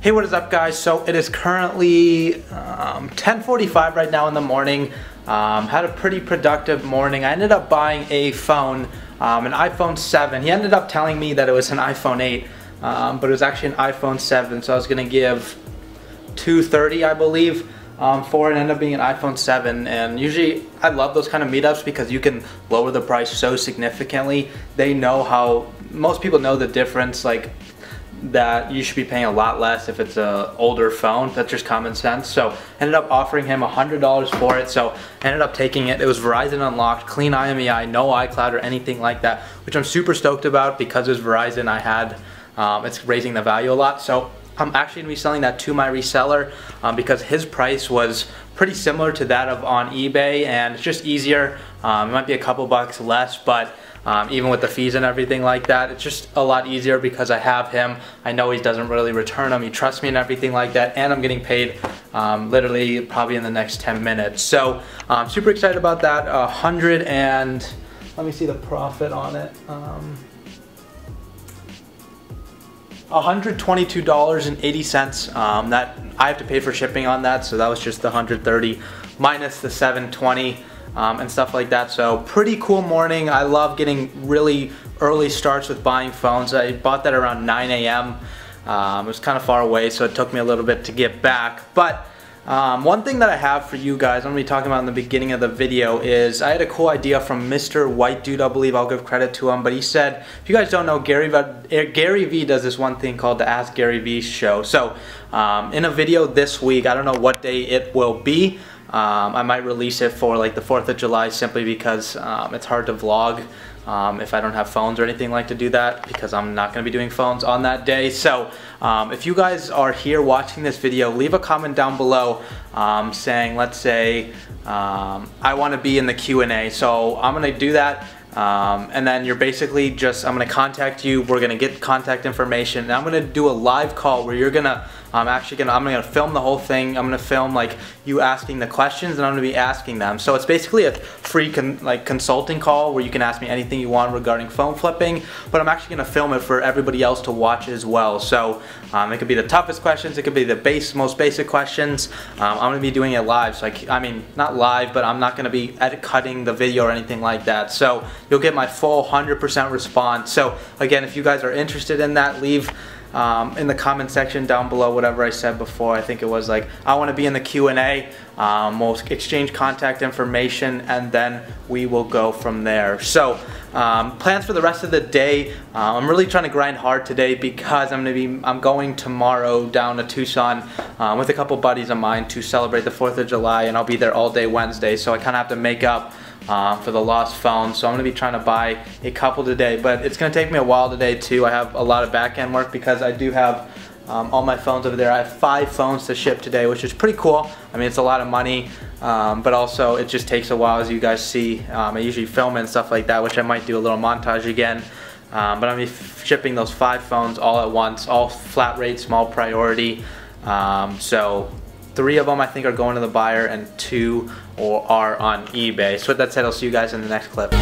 Hey, what is up guys? So it is currently 10:45 right now in the morning. Had a pretty productive morning. I ended up buying a phone, an iPhone 7. He ended up telling me that it was an iPhone 8, but it was actually an iPhone 7. So I was gonna give $230, I believe, for it. Ended up being an iPhone 7. And usually I love those kind of meetups because you can lower the price so significantly. They know how, most people know the difference, like that you should be paying a lot less if it's an older phone. That's just common sense. So ended up offering him $100 for it. So ended up taking it. It was Verizon unlocked, clean IMEI, no iCloud or anything like that, which I'm super stoked about because it was Verizon. I had, it's raising the value a lot. So I'm actually gonna be selling that to my reseller because his price was pretty similar to that of on eBay, and it's just easier. It might be a couple bucks less, but even with the fees and everything like that, it's just a lot easier because I have him. I know he doesn't really return them. He trusts me and everything like that, and I'm getting paid literally probably in the next 10 minutes. So I'm super excited about that. Let me see the profit on it. $122.80 that I have to pay for shipping on that, so that was just the $130 minus the $720 and stuff like that. So pretty cool morning. I love getting really early starts with buying phones. I bought that around 9 a.m. It was kind of far away, so it took me a little bit to get back. But one thing that I have for you guys, I'm going to be talking about in the beginning of the video, is I had a cool idea from Mr. White Dude, I believe. I'll give credit to him, but he said, if you guys don't know, Gary V does this one thing called the Ask Gary V show. So in a video this week, I don't know what day it will be. I might release it for like the 4th of July simply because it's hard to vlog if I don't have phones or anything like to do that, because I'm not going to be doing phones on that day. So if you guys are here watching this video, leave a comment down below saying, let's say, I want to be in the Q&A. So I'm going to do that. And then you're basically just, I'm going to contact you, we're going to get contact information, and I'm going to do a live call where you're going to, I'm going to film the whole thing. I'm going to film like you asking the questions, and I'm going to be asking them. So it's basically a free consulting call where you can ask me anything you want regarding phone flipping, but I'm actually going to film it for everybody else to watch as well. So it could be the toughest questions, it could be the most basic questions. I'm going to be doing it live, so I mean not live, but I'm not going to be cutting the video or anything like that. So you'll get my full 100% response. So again, if you guys are interested in that, leave in the comment section down below whatever I said before. I think it was like, I want to be in the Q&A. We'll exchange contact information, and then we will go from there. So plans for the rest of the day, I'm really trying to grind hard today because I'm going tomorrow down to Tucson with a couple buddies of mine to celebrate the 4th of July, and I'll be there all day Wednesday, so I kind of have to make up for the lost phone. So I'm going to be trying to buy a couple today, but it's going to take me a while today too. I have a lot of back-end work because I do have all my phones over there. I have 5 phones to ship today, which is pretty cool. I mean, it's a lot of money, but also it just takes a while, as you guys see. I usually film it and stuff like that, which I might do a little montage again. But I'm going to be shipping those 5 phones all at once, all flat rate, small priority. So 3 of them I think are going to the buyer, and 2 are on eBay. So with that said, I'll see you guys in the next clip.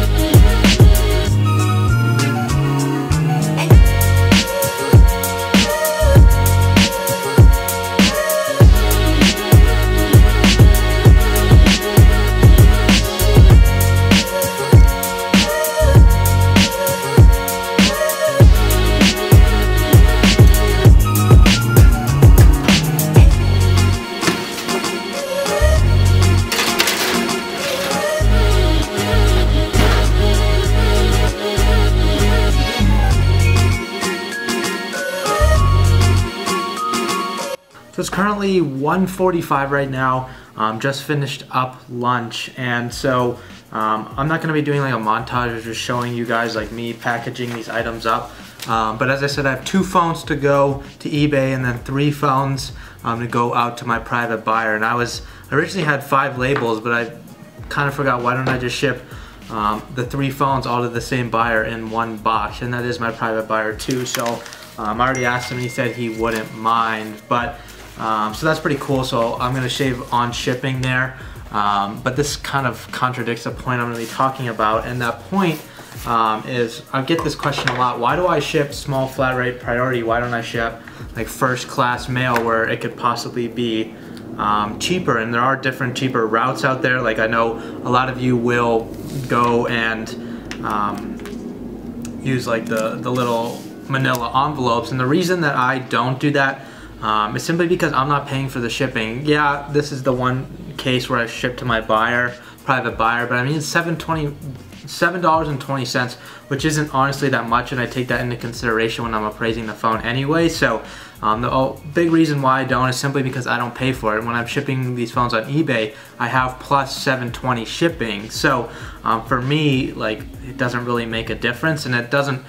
So it's currently 1:45 right now. Just finished up lunch, and so I'm not going to be doing like a montage or just showing you guys like me packaging these items up. But as I said, I have 2 phones to go to eBay, and then 3 phones to go out to my private buyer. And I originally had 5 labels, but I kind of forgot, why don't I just ship the 3 phones all to the same buyer in one box? And that is my private buyer too. So I already asked him, and he said he wouldn't mind. But so that's pretty cool. So I'm gonna shave on shipping there. but this kind of contradicts the point I'm going to be talking about, and that point is, I get this question a lot: why do I ship small flat rate priority? Why don't I ship like first class mail where it could possibly be cheaper? And there are different cheaper routes out there. Like, I know a lot of you will go and use like the little manila envelopes, and the reason that I don't do that is simply because I'm not paying for the shipping. Yeah, this is the one case where I ship to my buyer, private buyer, but I mean, it's $7.20, which isn't honestly that much, and I take that into consideration when I'm appraising the phone anyway. So the big reason why I don't is simply because I don't pay for it. When I'm shipping these phones on eBay, I have plus $7.20 shipping. So for me, like, it doesn't really make a difference, and it doesn't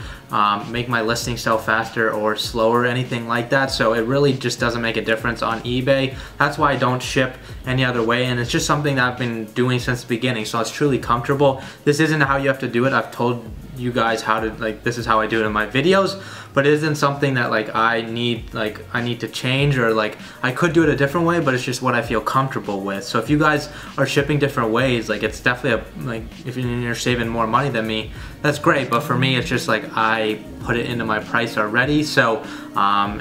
make my listing sell faster or slower or anything like that. So it really just doesn't make a difference on eBay. That's why I don't ship any other way, and it's just something that I've been doing since the beginning, so it's truly comfortable. This isn't how you have to do it. I've told you guys how to, like, this is how I do it in my videos, but it isn't something that like I need to change, or like I could do it a different way, but it's just what I feel comfortable with. So if you guys are shipping different ways, like, it's definitely like, if you're saving more money than me, that's great. But for me, it's just like I put it into my price already, so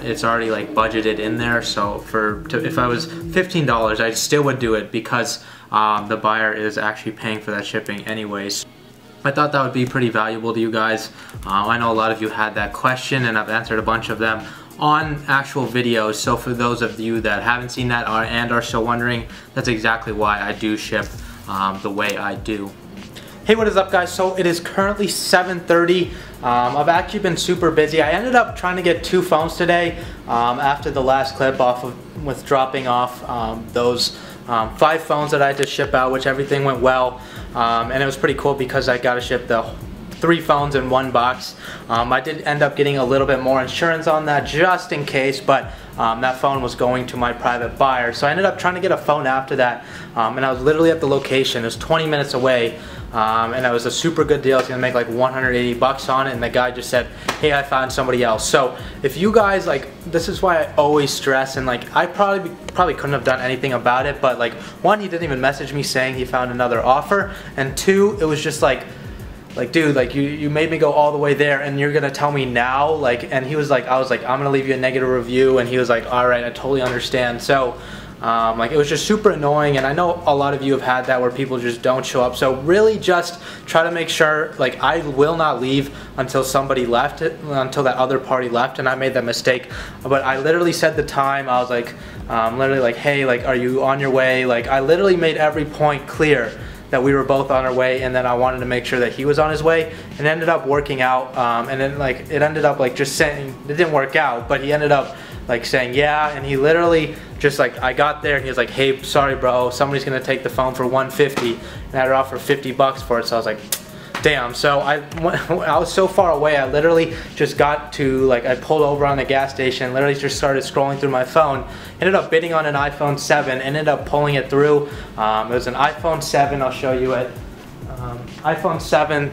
it's already like budgeted in there. So if I was $15, I still would do it because the buyer is actually paying for that shipping anyways. I thought that would be pretty valuable to you guys. I know a lot of you had that question, and I've answered a bunch of them on actual videos. So for those of you that haven't seen that and are still wondering, that's exactly why I do ship the way I do. Hey, what is up, guys? So it is currently 7:30. I've actually been super busy. I ended up trying to get 2 phones today after the last clip with dropping off those 5 phones that I had to ship out, which everything went well. And it was pretty cool because I got to ship the 3 phones in 1 box. I did end up getting a little bit more insurance on that just in case, but that phone was going to my private buyer. So I ended up trying to get a phone after that, and I was literally at the location. It was 20 minutes away, and it was a super good deal. I was gonna make like 180 bucks on it, and the guy just said, hey, I found somebody else. So if you guys, like, this is why I always stress, and like, I probably couldn't have done anything about it, but like, 1, he didn't even message me saying he found another offer, and 2, it was just like, dude, like, you made me go all the way there, and you're gonna tell me now, like, and he was like, I was like, I'm gonna leave you a negative review, and he was like, all right, I totally understand. So like, it was just super annoying, and I know a lot of you have had that where people just don't show up. So really just try to make sure, like, I will not leave until somebody left it, until that other party left, and I made that mistake. But I literally said the time. I was like, literally like, hey, like, are you on your way? Like, I literally made every point clear that we were both on our way, and then I wanted to make sure that he was on his way, and it ended up working out. And then like, it ended up like just saying, it didn't work out, but he ended up like saying yeah, and he literally just like, I got there and he was like, hey, sorry bro, somebody's gonna take the phone for $150, and I had to offer 50 bucks for it. So I was like, damn. So I was so far away, I literally just got to, like, I pulled over on the gas station, literally just started scrolling through my phone, ended up bidding on an iPhone 7, ended up pulling it through. It was an iPhone 7, I'll show you it. iPhone 7,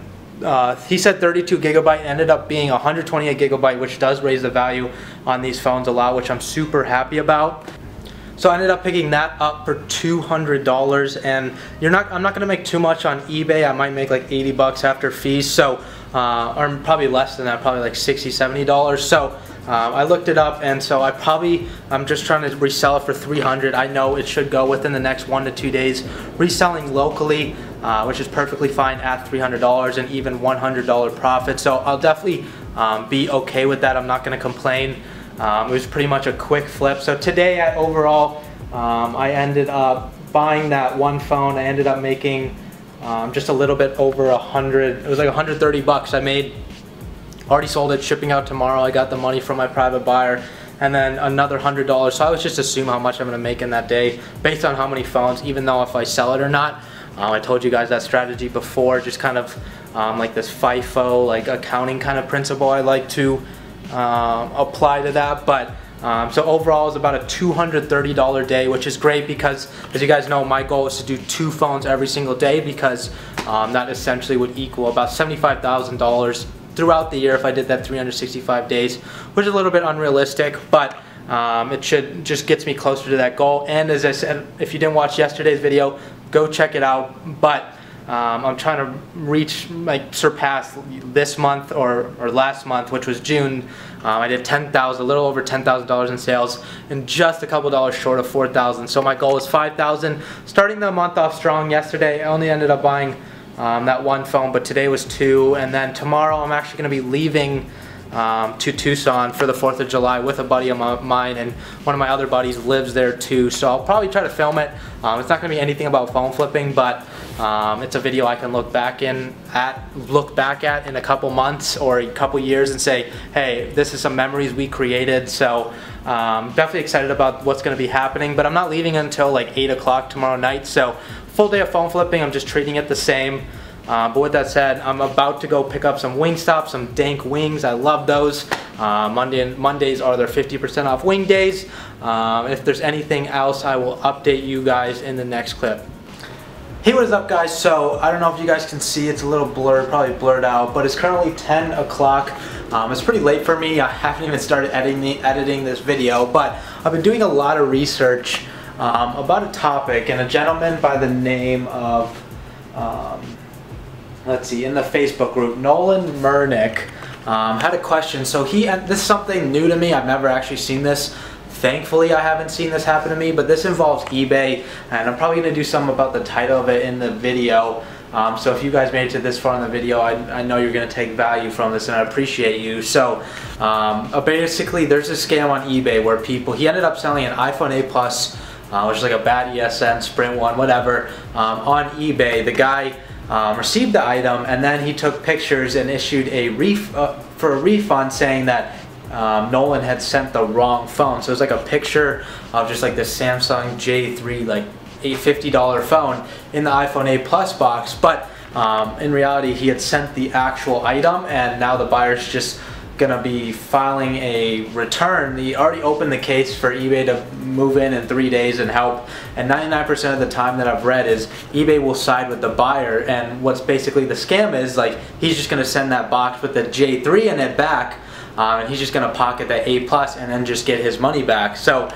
he said 32 gigabyte, ended up being 128 gigabyte, which does raise the value on these phones a lot, which I'm super happy about. So I ended up picking that up for $200, and I'm not gonna make too much on eBay. I might make like 80 bucks after fees, so or probably less than that, probably like $60, $70. So I looked it up, and so I'm just trying to resell it for $300. I know it should go within the next 1 to 2 days. Reselling locally, which is perfectly fine at $300 and even $100 profit. So I'll definitely be okay with that. I'm not gonna complain. It was pretty much a quick flip. So today overall, I ended up buying that 1 phone. I ended up making just a little bit over 100. It was like 130 bucks I made. Already sold it, shipping out tomorrow. I got the money from my private buyer, and then another $100. So I was just assume how much I'm gonna make in that day based on how many phones, even though if I sell it or not. I told you guys that strategy before, just kind of like this FIFO, like accounting kind of principle I like to apply to that. But so overall it's about a $230 day, which is great because, as you guys know, my goal is to do 2 phones every single day, because that essentially would equal about $75,000 throughout the year if I did that 365 days, which is a little bit unrealistic, but it just gets me closer to that goal. And as I said, if you didn't watch yesterday's video, go check it out. But I'm trying to reach, like, surpass this month or last month, which was June. I did a little over $10,000 in sales, and just a couple dollars short of $4,000. So my goal is $5,000. Starting the month off strong. Yesterday I only ended up buying that one phone, but today was two. And then tomorrow I'm actually going to be leaving to Tucson for the 4th of July with a buddy of mine, and one of my other buddies lives there too, so I'll probably try to film it. It's not going to be anything about phone flipping, but it's a video I can look back at in a couple months or a couple years and say, hey, this is some memories we created. So definitely excited about what's going to be happening, but I'm not leaving until like 8 o'clock tomorrow night, so full day of phone flipping. I'm just treating it the same. But with that said, I'm about to go pick up some Wingstop, some dank wings. I love those. Mondays are their 50% off wing days. If there's anything else, I will update you guys in the next clip. Hey, what is up, guys? So I don't know if you guys can see, it's a little blurred, probably blurred out, but it's currently 10 o'clock. It's pretty late for me. I haven't even started editing this video, but I've been doing a lot of research about a topic, and a gentleman by the name of let's see, in the Facebook group, Nolan Murnick, had a question. So this is something new to me. I've never actually seen this. Thankfully, I haven't seen this happen to me, but this involves eBay, and I'm probably going to do something about the title of it in the video. So if you guys made it to this far in the video, I know you're going to take value from this, and I appreciate you. So basically, there's a scam on eBay where he ended up selling an iPhone 8 Plus, which is like a bad ESN, Sprint one, whatever, on eBay. The guy received the item, and then he took pictures and issued a refund, saying that Nolan had sent the wrong phone. So it was like a picture of just like this Samsung J3 like $50 phone in the iPhone 8 Plus box, but in reality he had sent the actual item, and now the buyer's just gonna be filing a return. He already opened the case for eBay to move in 3 days and help, and 99% of the time that I've read is eBay will side with the buyer, and what's basically the scam is, like, he's just gonna send that box with the J3 in it back, and he's just gonna pocket that 8 Plus and then just get his money back. So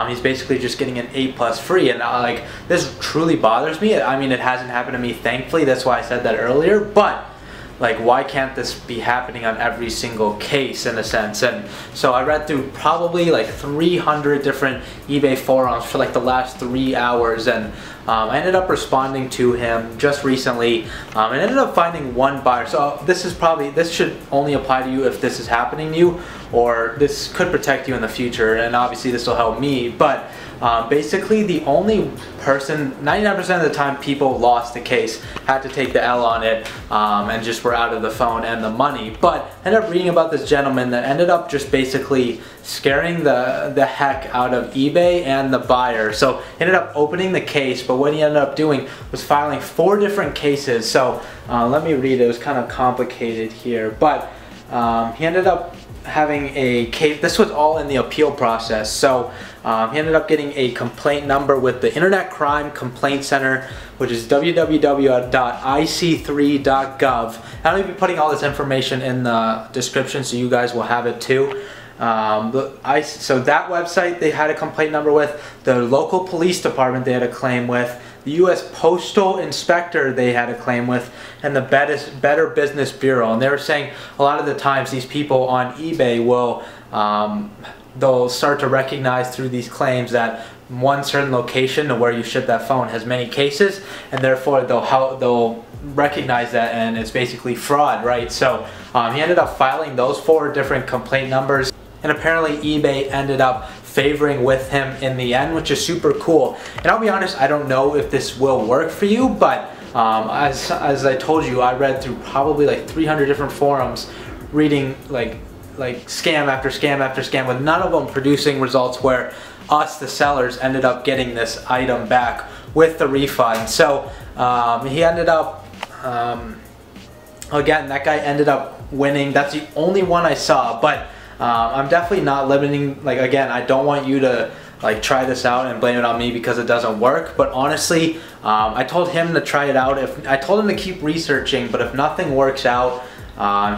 he's basically just getting an 8 Plus free, and like, this truly bothers me. I mean, it hasn't happened to me, thankfully. That's why I said that earlier, but like, why can't this be happening on every single case, in a sense? And so I read through probably like 300 different eBay forums for like the last 3 hours, and I ended up responding to him just recently, and ended up finding one buyer. So this should only apply to you if this is happening to you, or this could protect you in the future, and obviously this will help me. But basically, the only person, 99% of the time, people lost the case, had to take the L on it, and just were out of the phone and the money. But I ended up reading about this gentleman that ended up just basically scaring the heck out of eBay and the buyer. So he ended up opening the case, but what he ended up doing was filing 4 different cases. So let me read it. It was kind of complicated here, but he ended up having a case. This was all in the appeal process. So he ended up getting a complaint number with the Internet Crime Complaint Center, which is www.ic3.gov. I'm going to be putting all this information in the description, so you guys will have it too. So that website they had a complaint number with, the local police department they had a claim with, the U.S. Postal Inspector they had a claim with, and the Better Business Bureau. And they were saying a lot of the times these people on eBay will they'll start to recognize through these claims that one certain location to where you ship that phone has many cases, and therefore they'll recognize that, and it's basically fraud, right? So he ended up filing those 4 different complaint numbers, and apparently eBay ended up favoring with him in the end, which is super cool. And I'll be honest, I don't know if this will work for you, but as I told you, I read through probably like 300 different forums, reading like scam after scam after scam, with none of them producing results where us, the sellers, ended up getting this item back with the refund. So he ended up, again, that guy ended up winning. That's the only one I saw, but I'm definitely not limiting, like, again, I don't want you to like try this out and blame it on me because it doesn't work. But honestly, I told him to try it out. I told him to keep researching, but if nothing works out,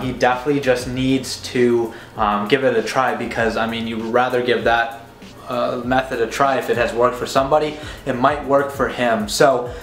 he definitely just needs to give it a try, because I mean, you'd rather give that method a try. If it has worked for somebody, it might work for him. So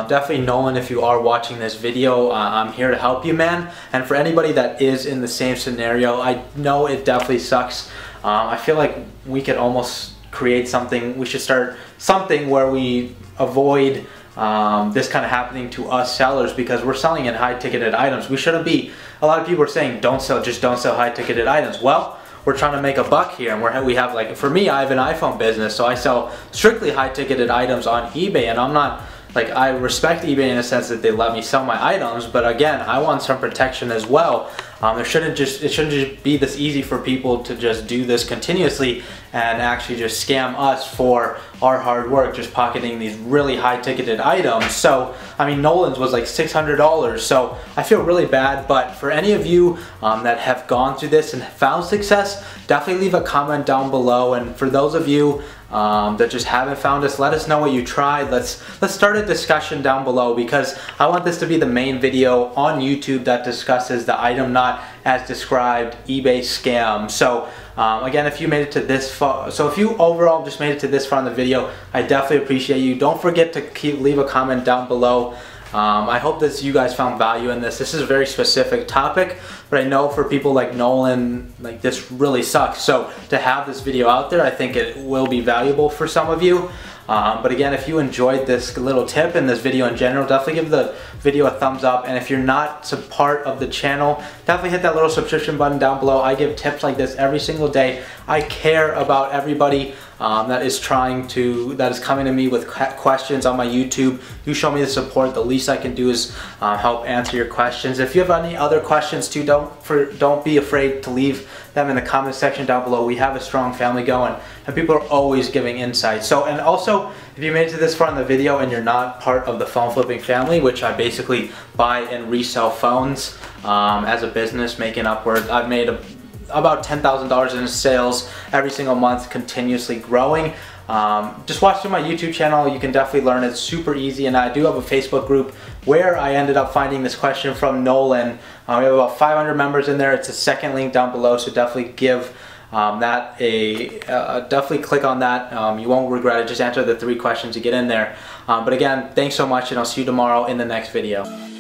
definitely Nolan, if you are watching this video, I'm here to help you, man. And for anybody that is in the same scenario, I know it definitely sucks. I feel like we could almost create something, we should start something where we avoid this kind of happening to us sellers, because we're selling in high ticketed items. We shouldn't be. A lot of people are saying just don't sell high ticketed items. Well, we're trying to make a buck here, and we have, like, for me, I have an iPhone business, so I sell strictly high ticketed items on eBay, and I'm not, like, I respect eBay in a sense that they let me sell my items, but again, I want some protection as well. It shouldn't just be this easy for people to just do this continuously and actually just scam us for our hard work, just pocketing these really high ticketed items. So, I mean, Nolan's was like $600, so I feel really bad. But for any of you that have gone through this and found success, definitely leave a comment down below. And for those of you that just haven't found us, let us know what you tried. Let's start a discussion down below, because I want this to be the main video on YouTube that discusses the item not as described eBay scam. So again, if you made it to this far, so if you overall just made it to this far in the video, I definitely appreciate you. Don't forget to leave a comment down below. I hope that you guys found value in this. This is a very specific topic, but I know for people like Nolan, like, this really sucks. So to have this video out there, I think it will be valuable for some of you. But again, if you enjoyed this little tip and this video in general, definitely give the video a thumbs up. And if you're not a part of the channel, definitely hit that little subscription button down below. I give tips like this every single day. I care about everybody that is coming to me with questions on my YouTube. You show me the support. The least I can do is help answer your questions. If you have any other questions too, don't be afraid to leave them in the comment section down below. We have a strong family going, and people are always giving insight. So, and also, if you made it to this far in the video and you're not part of the phone flipping family, which I basically buy and resell phones as a business, making upwards, I've made about $10,000 in sales every single month, continuously growing. Just watch through my YouTube channel. You can definitely learn. It's super easy, and I do have a Facebook group where I ended up finding this question from Nolan. We have about 500 members in there. It's the second link down below, so definitely give that definitely click on that. You won't regret it. Just answer the 3 questions to get in there. But again, thanks so much, and I'll see you tomorrow in the next video.